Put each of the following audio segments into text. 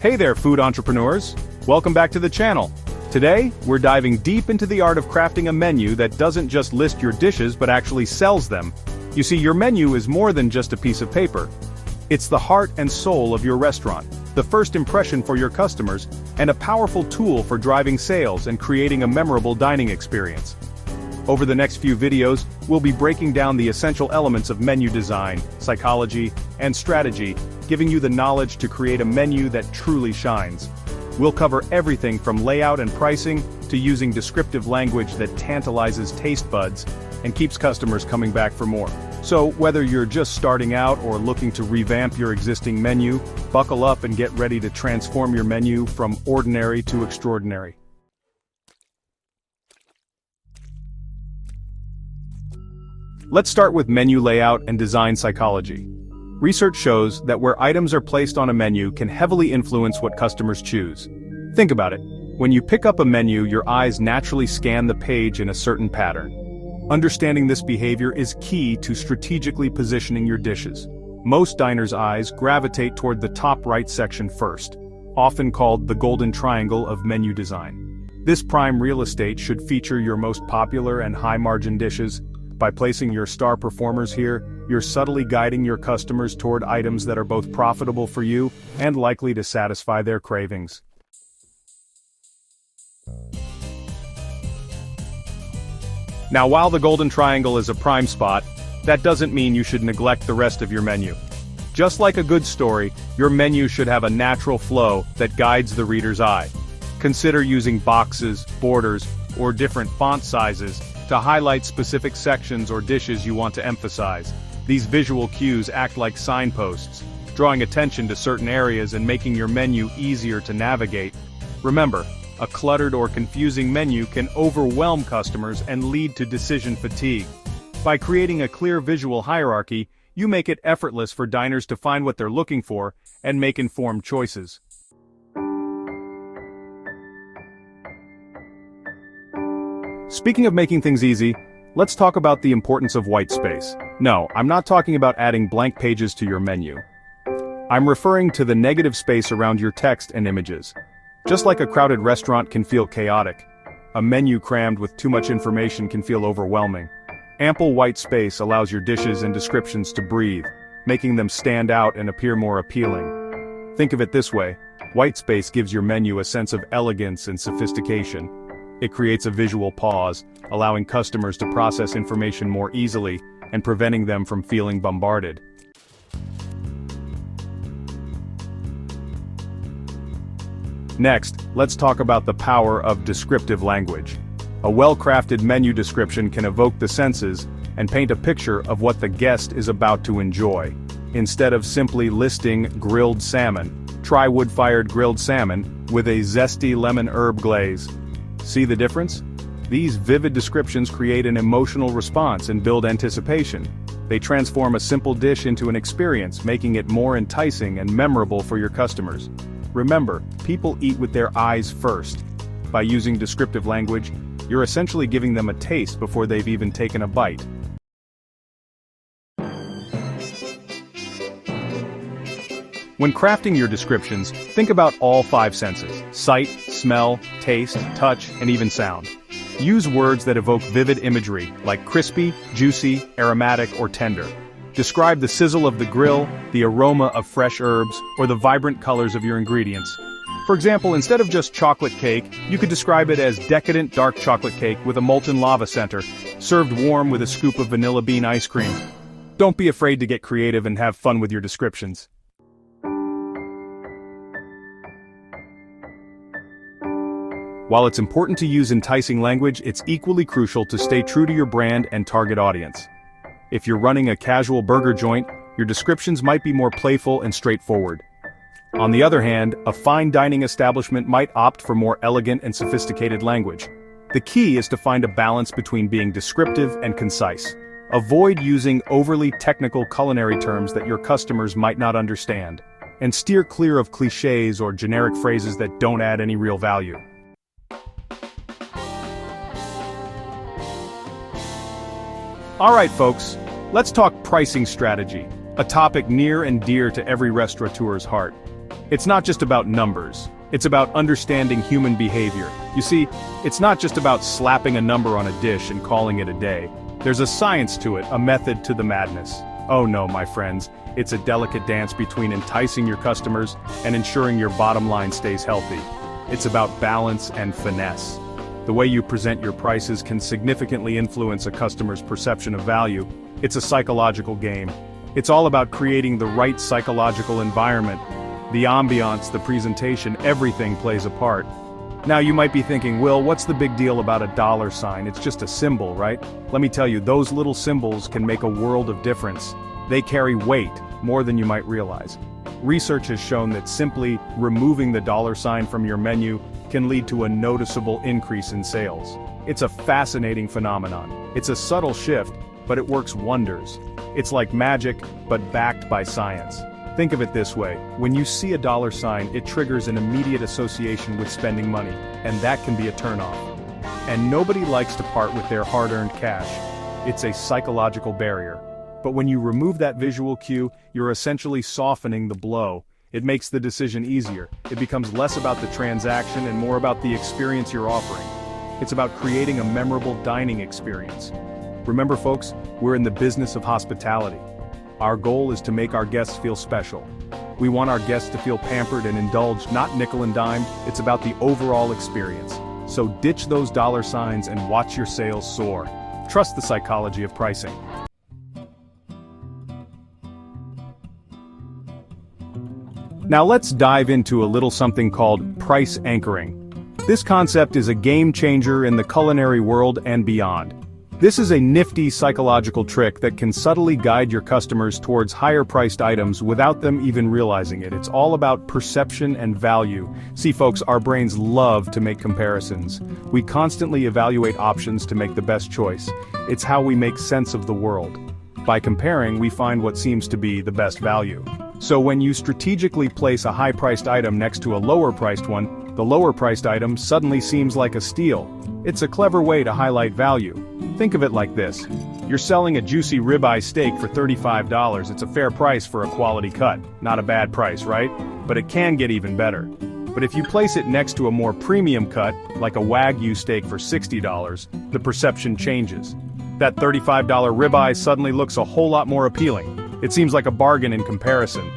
Hey there, food entrepreneurs! Welcome back to the channel. Today, we're diving deep into the art of crafting a menu that doesn't just list your dishes but actually sells them. You see, your menu is more than just a piece of paper. It's the heart and soul of your restaurant, the first impression for your customers, and a powerful tool for driving sales and creating a memorable dining experience. Over the next few videos, we'll be breaking down the essential elements of menu design, psychology, and strategy, giving you the knowledge to create a menu that truly shines. We'll cover everything from layout and pricing to using descriptive language that tantalizes taste buds and keeps customers coming back for more. So, whether you're just starting out or looking to revamp your existing menu, buckle up and get ready to transform your menu from ordinary to extraordinary. Let's start with menu layout and design psychology. Research shows that where items are placed on a menu can heavily influence what customers choose. Think about it. When you pick up a menu, your eyes naturally scan the page in a certain pattern. Understanding this behavior is key to strategically positioning your dishes. Most diners' eyes gravitate toward the top right section first, often called the golden triangle of menu design. This prime real estate should feature your most popular and high-margin dishes. By placing your star performers here, you're subtly guiding your customers toward items that are both profitable for you and likely to satisfy their cravings. Now, while the golden triangle is a prime spot, that doesn't mean you should neglect the rest of your menu. Just like a good story, your menu should have a natural flow that guides the reader's eye. Consider using boxes, borders, or different font sizes to highlight specific sections or dishes you want to emphasize. These visual cues act like signposts, drawing attention to certain areas and making your menu easier to navigate. Remember, a cluttered or confusing menu can overwhelm customers and lead to decision fatigue. By creating a clear visual hierarchy, you make it effortless for diners to find what they're looking for and make informed choices. Speaking of making things easy, let's talk about the importance of white space. No, I'm not talking about adding blank pages to your menu. I'm referring to the negative space around your text and images. Just like a crowded restaurant can feel chaotic, a menu crammed with too much information can feel overwhelming. Ample white space allows your dishes and descriptions to breathe, making them stand out and appear more appealing. Think of it this way: white space gives your menu a sense of elegance and sophistication. It creates a visual pause, allowing customers to process information more easily and preventing them from feeling bombarded. Next, let's talk about the power of descriptive language. A well-crafted menu description can evoke the senses and paint a picture of what the guest is about to enjoy. Instead of simply listing grilled salmon, try wood-fired grilled salmon with a zesty lemon herb glaze. See the difference? These vivid descriptions create an emotional response and build anticipation. They transform a simple dish into an experience, making it more enticing and memorable for your customers. Remember, people eat with their eyes first. By using descriptive language, you're essentially giving them a taste before they've even taken a bite. When crafting your descriptions, think about all 5 senses: sight, smell, taste, touch, and even sound. Use words that evoke vivid imagery, like crispy, juicy, aromatic, or tender. Describe the sizzle of the grill, the aroma of fresh herbs, or the vibrant colors of your ingredients. For example, instead of just chocolate cake, you could describe it as decadent dark chocolate cake with a molten lava center, served warm with a scoop of vanilla bean ice cream. Don't be afraid to get creative and have fun with your descriptions. While it's important to use enticing language, it's equally crucial to stay true to your brand and target audience. If you're running a casual burger joint, your descriptions might be more playful and straightforward. On the other hand, a fine dining establishment might opt for more elegant and sophisticated language. The key is to find a balance between being descriptive and concise. Avoid using overly technical culinary terms that your customers might not understand, and steer clear of cliches or generic phrases that don't add any real value. Alright folks, let's talk pricing strategy, a topic near and dear to every restaurateur's heart. It's not just about numbers. It's about understanding human behavior. You see, it's not just about slapping a number on a dish and calling it a day. There's a science to it, a method to the madness. Oh no, my friends, it's a delicate dance between enticing your customers and ensuring your bottom line stays healthy. It's about balance and finesse. The way you present your prices can significantly influence a customer's perception of value. It's a psychological game. It's all about creating the right psychological environment. The ambiance, the presentation, everything plays a part. Now you might be thinking, Will, what's the big deal about a dollar sign? It's just a symbol, right? Let me tell you, those little symbols can make a world of difference. They carry weight, more than you might realize. Research has shown that simply removing the dollar sign from your menu can lead to a noticeable increase in sales. It's a fascinating phenomenon. It's a subtle shift, but it works wonders. It's like magic, but backed by science. Think of it this way, when you see a dollar sign, it triggers an immediate association with spending money, and that can be a turnoff. And nobody likes to part with their hard-earned cash. It's a psychological barrier. But when you remove that visual cue, you're essentially softening the blow. It makes the decision easier. It becomes less about the transaction and more about the experience you're offering. It's about creating a memorable dining experience. Remember folks, we're in the business of hospitality. Our goal is to make our guests feel special. We want our guests to feel pampered and indulged, not nickel and dimed. It's about the overall experience. So ditch those dollar signs and watch your sales soar. Trust the psychology of pricing. Now let's dive into a little something called price anchoring. This concept is a game changer in the culinary world and beyond. This is a nifty psychological trick that can subtly guide your customers towards higher-priced items without them even realizing it. It's all about perception and value. See folks, our brains love to make comparisons. We constantly evaluate options to make the best choice. It's how we make sense of the world. By comparing, we find what seems to be the best value. So when you strategically place a high-priced item next to a lower-priced one, the lower-priced item suddenly seems like a steal. It's a clever way to highlight value. Think of it like this. You're selling a juicy ribeye steak for $35. It's a fair price for a quality cut. Not a bad price, right? But it can get even better. But if you place it next to a more premium cut, like a Wagyu steak for $60, the perception changes. That $35 ribeye suddenly looks a whole lot more appealing. It seems like a bargain in comparison.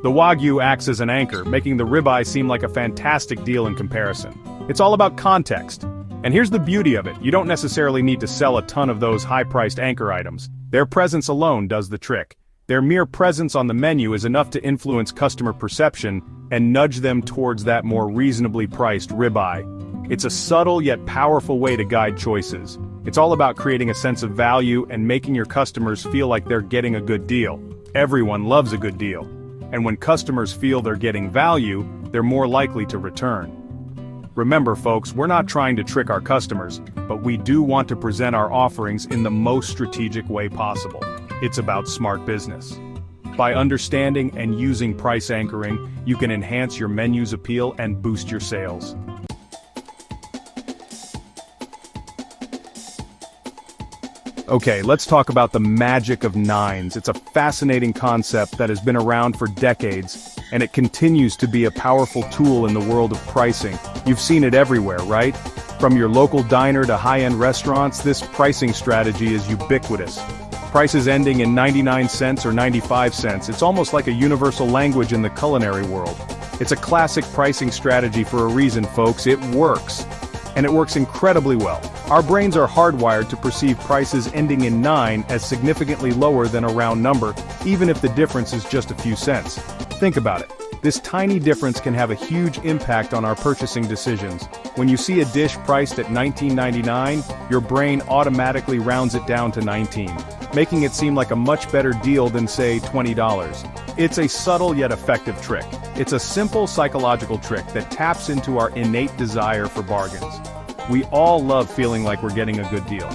The Wagyu acts as an anchor, making the ribeye seem like a fantastic deal in comparison. It's all about context. And here's the beauty of it, you don't necessarily need to sell a ton of those high-priced anchor items. Their presence alone does the trick. Their mere presence on the menu is enough to influence customer perception and nudge them towards that more reasonably priced ribeye. It's a subtle yet powerful way to guide choices. It's all about creating a sense of value and making your customers feel like they're getting a good deal. Everyone loves a good deal. And when customers feel they're getting value, they're more likely to return. Remember folks, we're not trying to trick our customers, but we do want to present our offerings in the most strategic way possible. It's about smart business. By understanding and using price anchoring, you can enhance your menu's appeal and boost your sales. Okay, let's talk about the magic of nines. It's a fascinating concept that has been around for decades, and it continues to be a powerful tool in the world of pricing. You've seen it everywhere, right? From your local diner to high-end restaurants, this pricing strategy is ubiquitous. Prices ending in 99 cents or 95 cents, it's almost like a universal language in the culinary world. It's a classic pricing strategy for a reason, folks. It works. And it works incredibly well. Our brains are hardwired to perceive prices ending in 9 as significantly lower than a round number, even if the difference is just a few cents. Think about it. This tiny difference can have a huge impact on our purchasing decisions. When you see a dish priced at $19.99, your brain automatically rounds it down to 19, making it seem like a much better deal than, say, $20. It's a subtle yet effective trick. It's a simple psychological trick that taps into our innate desire for bargains. We all love feeling like we're getting a good deal.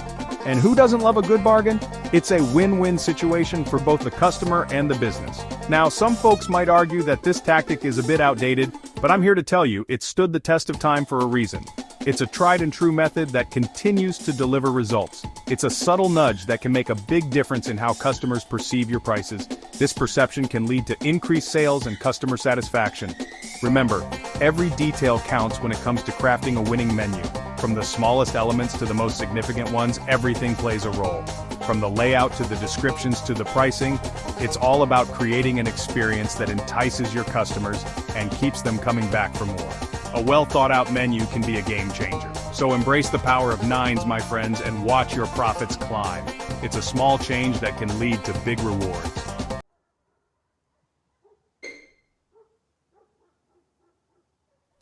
And who doesn't love a good bargain? It's a win-win situation for both the customer and the business. Now, some folks might argue that this tactic is a bit outdated, but I'm here to tell you it stood the test of time for a reason. It's a tried and true method that continues to deliver results. It's a subtle nudge that can make a big difference in how customers perceive your prices, This perception can lead to increased sales and customer satisfaction. Remember, every detail counts when it comes to crafting a winning menu. From the smallest elements to the most significant ones, everything plays a role. From the layout to the descriptions to the pricing, it's all about creating an experience that entices your customers and keeps them coming back for more. A well-thought-out menu can be a game changer. So embrace the power of nines, my friends, and watch your profits climb. It's a small change that can lead to big rewards.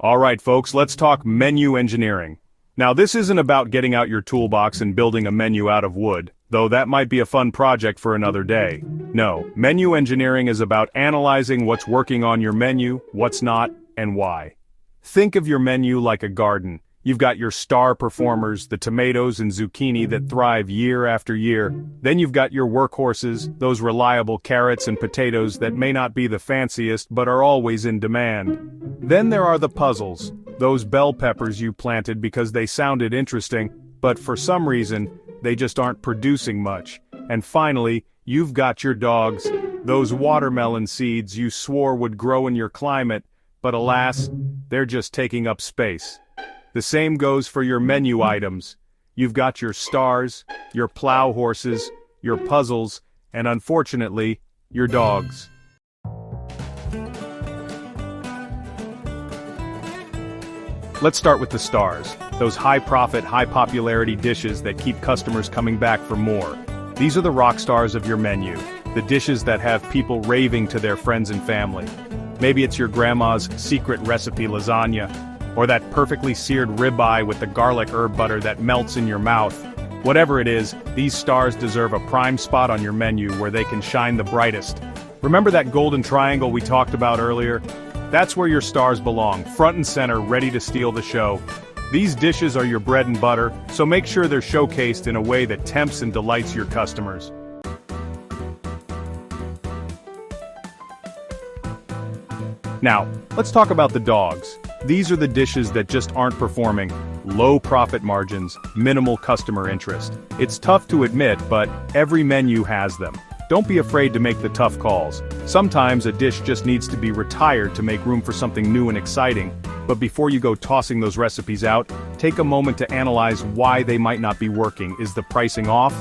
Alright folks, let's talk menu engineering. Now this isn't about getting out your toolbox and building a menu out of wood, though that might be a fun project for another day. No, menu engineering is about analyzing what's working on your menu, what's not, and why. Think of your menu like a garden. You've got your star performers, the tomatoes and zucchini that thrive year after year. Then you've got your workhorses, those reliable carrots and potatoes that may not be the fanciest but are always in demand. Then there are the puzzles, those bell peppers you planted because they sounded interesting, but for some reason, they just aren't producing much. And finally, you've got your dogs, those watermelon seeds you swore would grow in your climate, but alas, they're just taking up space. The same goes for your menu items. You've got your stars, your plow horses, your puzzles, and unfortunately, your dogs. Let's start with the stars, those high-profit, high-popularity dishes that keep customers coming back for more. These are the rock stars of your menu, the dishes that have people raving to their friends and family. Maybe it's your grandma's secret recipe lasagna, or that perfectly seared ribeye with the garlic herb butter that melts in your mouth. Whatever it is, these stars deserve a prime spot on your menu where they can shine the brightest. Remember that golden triangle we talked about earlier? That's where your stars belong, front and center, ready to steal the show. These dishes are your bread and butter, so make sure they're showcased in a way that tempts and delights your customers. Now, let's talk about the dogs. These are the dishes that just aren't performing. Low profit margins, minimal customer interest. It's tough to admit, but every menu has them. Don't be afraid to make the tough calls. Sometimes a dish just needs to be retired to make room for something new and exciting. But before you go tossing those recipes out, take a moment to analyze why they might not be working. Is the pricing off?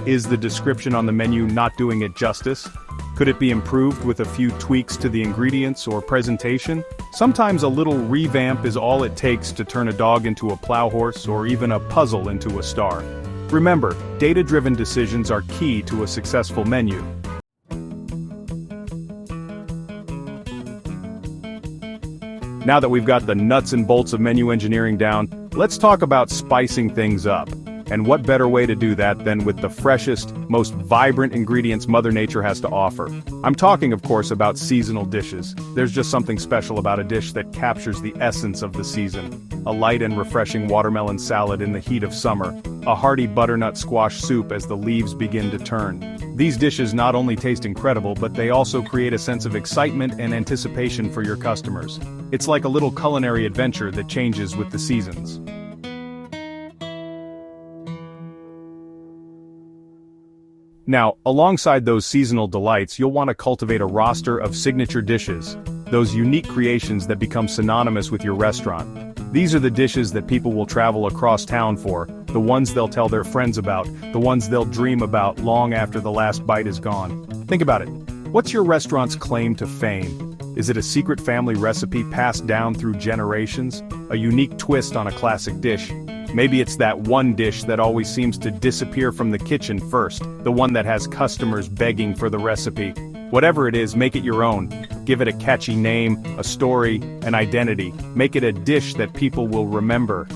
Is the description on the menu not doing it justice? Could it be improved with a few tweaks to the ingredients or presentation? Sometimes a little revamp is all it takes to turn a dog into a plow horse or even a puzzle into a star. Remember, data-driven decisions are key to a successful menu. Now that we've got the nuts and bolts of menu engineering down, let's talk about spicing things up. And what better way to do that than with the freshest, most vibrant ingredients Mother Nature has to offer. I'm talking, of course, about seasonal dishes. There's just something special about a dish that captures the essence of the season. A light and refreshing watermelon salad in the heat of summer. A hearty butternut squash soup as the leaves begin to turn. These dishes not only taste incredible, but they also create a sense of excitement and anticipation for your customers. It's like a little culinary adventure that changes with the seasons. Now, alongside those seasonal delights, you'll want to cultivate a roster of signature dishes, those unique creations that become synonymous with your restaurant. These are the dishes that people will travel across town for, the ones they'll tell their friends about, the ones they'll dream about long after the last bite is gone. Think about it. What's your restaurant's claim to fame? Is it a secret family recipe passed down through generations? A unique twist on a classic dish? Maybe it's that one dish that always seems to disappear from the kitchen first, the one that has customers begging for the recipe. Whatever it is, make it your own. Give it a catchy name, a story, an identity. Make it a dish that people will remember.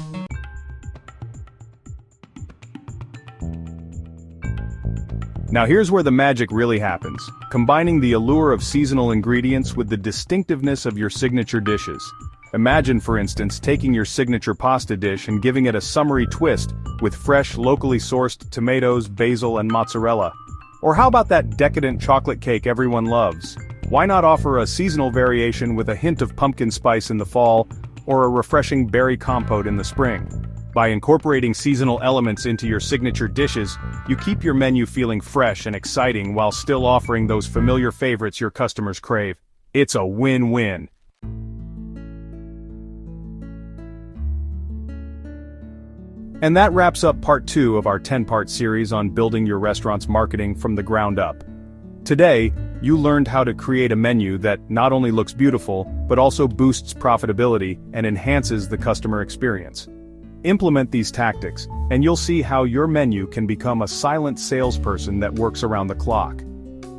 Now here's where the magic really happens, combining the allure of seasonal ingredients with the distinctiveness of your signature dishes. Imagine, for instance, taking your signature pasta dish and giving it a summery twist with fresh, locally sourced tomatoes, basil, and mozzarella. Or how about that decadent chocolate cake everyone loves? Why not offer a seasonal variation with a hint of pumpkin spice in the fall, or a refreshing berry compote in the spring? By incorporating seasonal elements into your signature dishes, you keep your menu feeling fresh and exciting while still offering those familiar favorites your customers crave. It's a win-win. And that wraps up part 2 of our 10-part series on building your restaurant's marketing from the ground up. Today, you learned how to create a menu that not only looks beautiful, but also boosts profitability and enhances the customer experience. Implement these tactics, and you'll see how your menu can become a silent salesperson that works around the clock.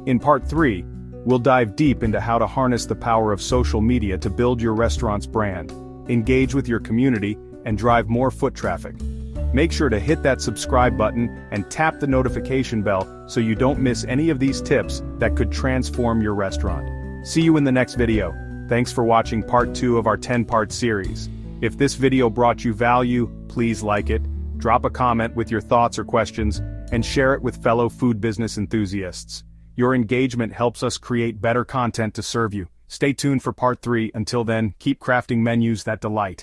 In part 3, we'll dive deep into how to harness the power of social media to build your restaurant's brand, engage with your community, and drive more foot traffic. Make sure to hit that subscribe button and tap the notification bell so you don't miss any of these tips that could transform your restaurant. See you in the next video. Thanks for watching part 2 of our 10-part series. If this video brought you value, please like it, drop a comment with your thoughts or questions, and share it with fellow food business enthusiasts. Your engagement helps us create better content to serve you. Stay tuned for part 3. Until then, keep crafting menus that delight.